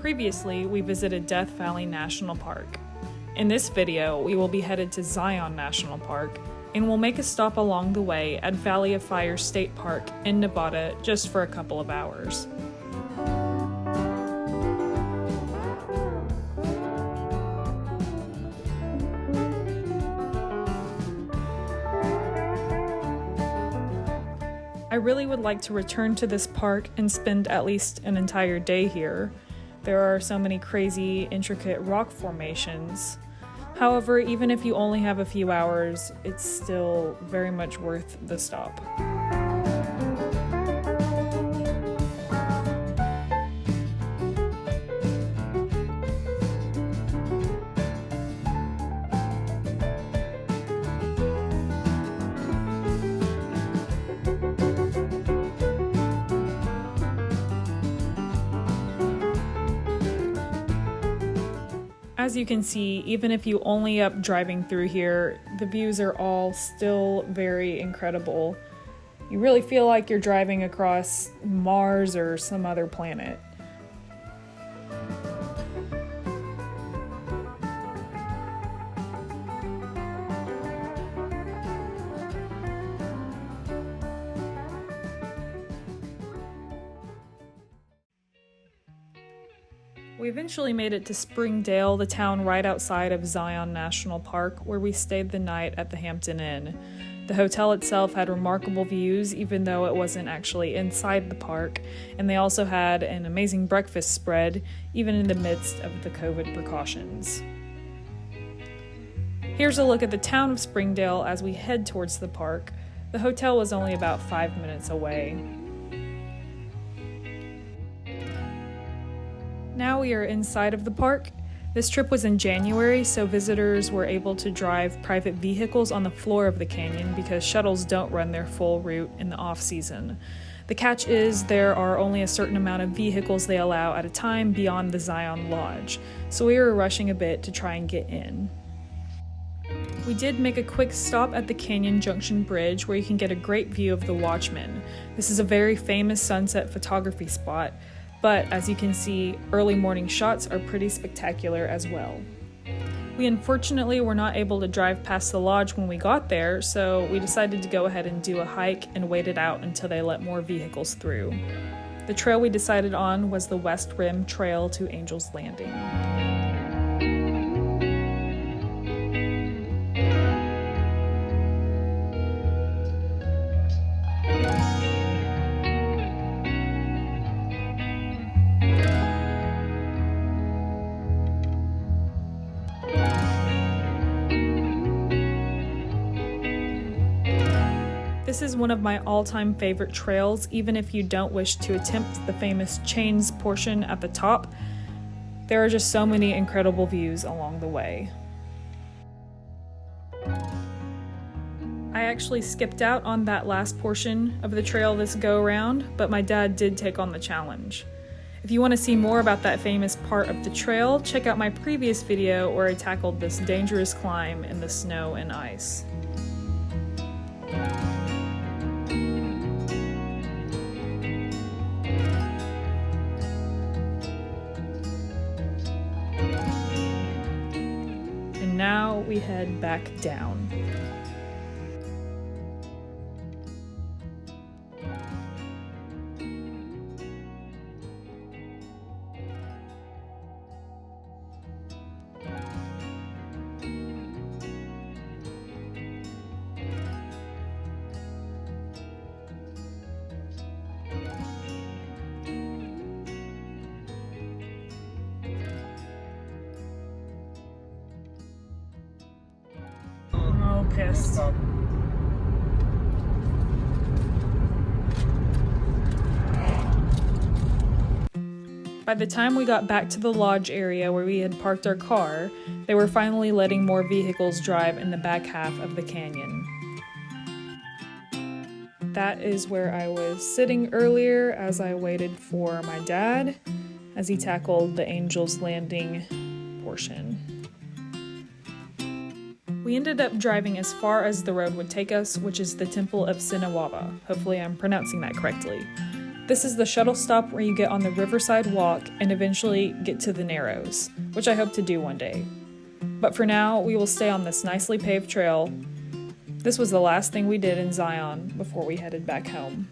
Previously, we visited Death Valley National Park. In this video, we will be headed to Zion National Park, and we'll make a stop along the way at Valley of Fire State Park in Nevada just for a couple of hours. I really would like to return to this park and spend at least an entire day here. There are so many crazy, intricate rock formations. However, even if you only have a few hours, it's still very much worth the stop. As you can see, even if you only up driving through here, the views are all still very incredible. You really feel like you're driving across Mars or some other planet. We eventually made it to Springdale, the town right outside of Zion National Park, where we stayed the night at the Hampton Inn. The hotel itself had remarkable views, even though it wasn't actually inside the park, and they also had an amazing breakfast spread, even in the midst of the COVID precautions. Here's a look at the town of Springdale as we head towards the park. The hotel was only about 5 minutes away. Now we are inside of the park. This trip was in January, so visitors were able to drive private vehicles on the floor of the canyon because shuttles don't run their full route in the off-season. The catch is there are only a certain amount of vehicles they allow at a time beyond the Zion Lodge, so we were rushing a bit to try and get in. We did make a quick stop at the Canyon Junction Bridge where you can get a great view of the Watchman. This is a very famous sunset photography spot. But as you can see, early morning shots are pretty spectacular as well. We unfortunately were not able to drive past the lodge when we got there, so we decided to go ahead and do a hike and wait it out until they let more vehicles through. The trail we decided on was the West Rim Trail to Angel's Landing. This is one of my all-time favorite trails, even if you don't wish to attempt the famous chains portion at the top. There are just so many incredible views along the way. I actually skipped out on that last portion of the trail this go-around, but my dad did take on the challenge. If you want to see more about that famous part of the trail, check out my previous video where I tackled this dangerous climb in the snow and ice. Now we head back down. Pissed. By the time we got back to the lodge area where we had parked our car, they were finally letting more vehicles drive in the back half of the canyon. That is where I was sitting earlier as I waited for my dad as he tackled the Angel's Landing portion. We ended up driving as far as the road would take us, which is the Temple of Sinawava. Hopefully I'm pronouncing that correctly. This is the shuttle stop where you get on the Riverside Walk and eventually get to the Narrows, which I hope to do one day. But for now, we will stay on this nicely paved trail. This was the last thing we did in Zion before we headed back home.